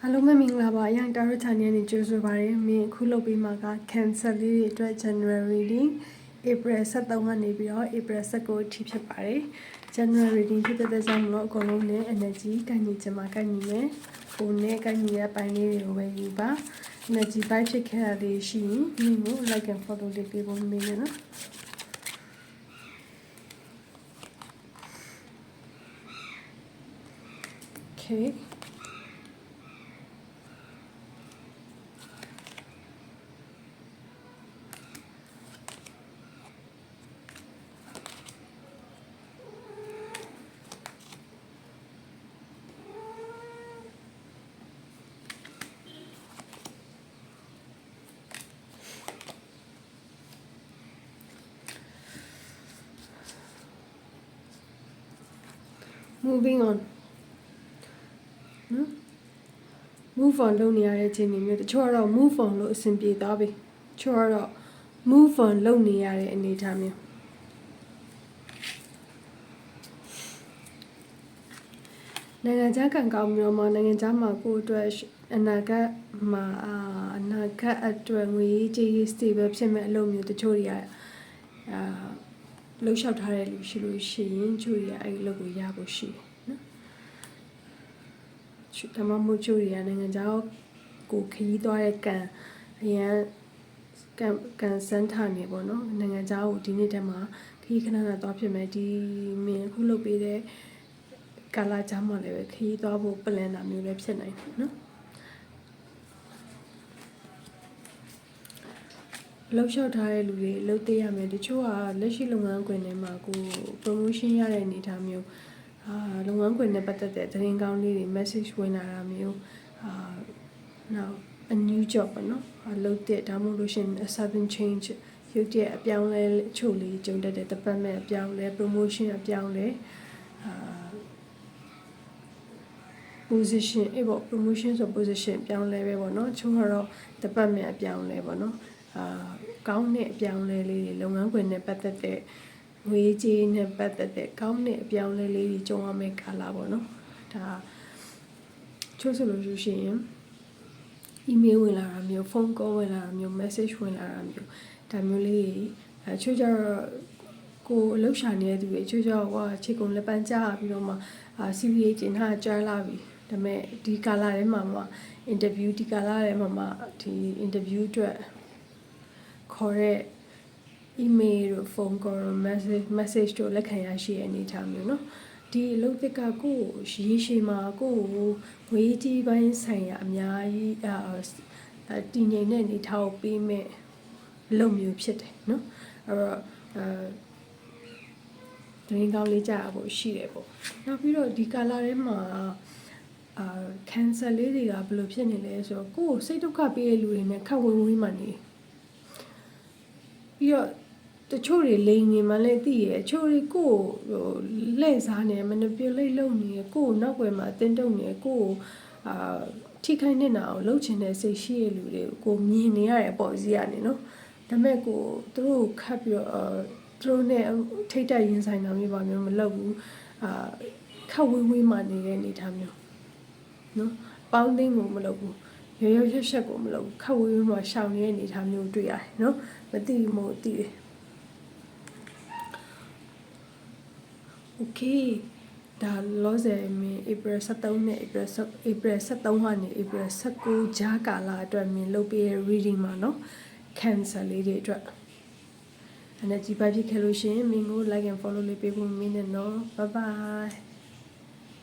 အားလုံးပဲမင်္ဂလာပါအရင်တာရို channel နဲ့ကြိုဆိုပါရစေ။မင်းအခုလုပ်ပေးမှာက Cancer လေးတွေအတွက် January reading April 23ကနေပြီးတော့ April 19အထိဖြစ်ပါတယ်။ January reading ဖြစ်တဲ့ကြောင့်မလို့အကုန်လုံးနဲ့ energy ကိုက်ညီချင်မှာကိုက်ညီမယ်။ကိုယ်နဲ့ကိုက်ညီတဲ့ပိုင်းလေးတွေကိုပဲယူပါ။ energy ပိုင်းဖြစ်ခဲ့တာလေးရှိရင်မင်းကို like and follow လေးပေးဖို့မင်းနော်။ Okay moving on နော် move on လုပ်နေရတဲ့ချိန်မျိုးတချို့ကတော့ move on လို့အဆင်ပြေသွားပြီတချို့ကတော့ move on လုပ်နေရတဲ့အနေအထားမျိုးနိုင်ငံခြားကံကောင်းပြီးတော့မှနိုင်ငံခြားမှာကိုယ့်အတွက်အနာဂတ်အတွက်ငွေကြေး stable ဖြစ်မဲ့အလုပ်မျိုးတချို့တွေကလှုပ်ရှားထားတဲ့လူရှိလို့ရှိရင်ချို့ရအဲ့အလုပ်ကိုရဖို့ရှိတယ်နော်ဒါမှမဟုတ်ချို့ရနိုင်ငံခြားကိုခရီးသွားတဲ့ကံအရင်ကန်စန်းထားနေပေါ့နော်နိုင်ငံခြားကိုဒီနေ့တည်းမှာခရီးခဏသွားဖြစ်မယ်ဒီမင်းအခုလုပ်ပေးတဲ့ကာလာချမ်းမှာလည်းပဲခရီးသွားဖို့ plan တာမျိုးလည်းဖြစ်နိုင်တယ်နော်လှုပ်ရှားထားတဲ့လူတွေလှုပ်သေးရမယ်တချို့ကလက်ရှိလုပ်ငန်းခွင်ထဲမှာကို promotion ရတဲ့အနေအထားမျိုးလုပ်ငန်းခွင်နဲ့ပတ်သက်တဲ့သတင်းကောင်းလေးတွေ message ဝင်လာတာမျိုးနောက် a new job ပေါ့နော်လုပ်တဲ့ဒါမှမဟုတ်လို့ရှင် sudden change ရုပ်တရက်အပြောင်းလဲအချို့လေးကြုံတတ်တဲ့ department အပြောင်းလဲ promotion အပြောင်းလဲposition ပေါ့ promotion ဆို position အပြောင်းလဲပဲပေါ့နော်ချို့ကတော့ department အပြောင်းလဲပေါ့နော်ကောင်းတဲ့အပြောင်းလဲလေးတွေလုပ်ငန်းခွင်နဲ့ပတ်သက်တဲ့ငွေကြေးနဲ့ပတ်သက်တဲ့ကောင်းတဲ့အပြောင်းလဲလေးတွေကြုံရမယ့်ကာလပေါ့နော်ဒါချို့ဆိုလို့ရှိရင် email ဝင်လာတာမျိုး phone call ဝင်လာတာမျိုး message ဝင်လာတာမျိုးဒါမျိုးလေးချို့ကြတော့ကိုအလုပ်ရှာနေတဲ့သူတွေချို့ကြတော့ခြေကုန်လက်ပန်းကြားပြီးတော့မှCVA ကျင်ထားကြားလာပြီဒါပေမဲ့ဒီကာလထဲမှာမှ interview ဒီကာလထဲမှာမှဒီ interview အတွက်ခေါ်တဲ့ email တို့ phone call တို့ message တို့လက်ခံရရှိတဲ့အနေအထားမျိုးเนาะဒီအလုပ်သစ်ကကိုယ်ရေရှည်မှာကိုယ်ဝေးကြီးပိုင်းဆိုင်ရာအများကြီးတည်ငြိမ်တဲ့အနေထားကိုပေးမဲ့အလုပ်မျိုးဖြစ်တယ်เนาะအဲ့တော့သတင်းကောင်းလေးကြားရဖို့ရှိတယ်ပေါ့နောက်ပြီးတော့ဒီကာလထဲမှာcancer လေးတွေကဘယ်လိုဖြစ်နေလဲဆိုတော့ကိုယ်စိတ်ဒုက္ခပေးတဲ့လူတွေနဲ့ခက်ဝေးဝေးမှနေပြီးတော့တချို့တွေလိန်နေမှလည်းသိရအချို့တွေကိုလှည့်စားနေ manipulate လုပ်နေကိုနောက်ွယ်မှာတင်းတုံနေကိုထိခိုက်နေတာကိုလှုပ်ချင်တဲ့စိတ်ရှိတဲ့လူတွေကိုမြင်နေရတဲ့အပေါ်စီကနေနော်ဒါပေမဲ့ကိုသူတို့ခတ်ပြီးတော့သူတို့နဲ့ထိတ်တက်ရင်ဆိုင်တာမျိုးပါမျိုးမလုပ်ဘူးခက်ဝေးဝေးမှနေတဲ့အနေထားမျိုးနော်ပေါင်းသိန်းကိုမလုပ်ဘူးရွရွရက်ကိုမလုပ်ဘူးခက်ဝေးဝေးမှရှောင်နေတဲ့အနေထားမျိုးတွေ့ရတယ်နော်မသိမို့သိတယ်Okay ဒါလောဆယ်မင်း April 23နဲ့ April 23ကနေ April 19ကြားကာလအတွက်မင်းလုပ်ပေးရ reading မှာเนาะ Cancer လေးတွေအတွက်energy ပါဖြစ်ခဲ့လို့ရှင်မင်းကို like and follow လေးပေးဖို့မင်းနဲ့เนาะ bye bye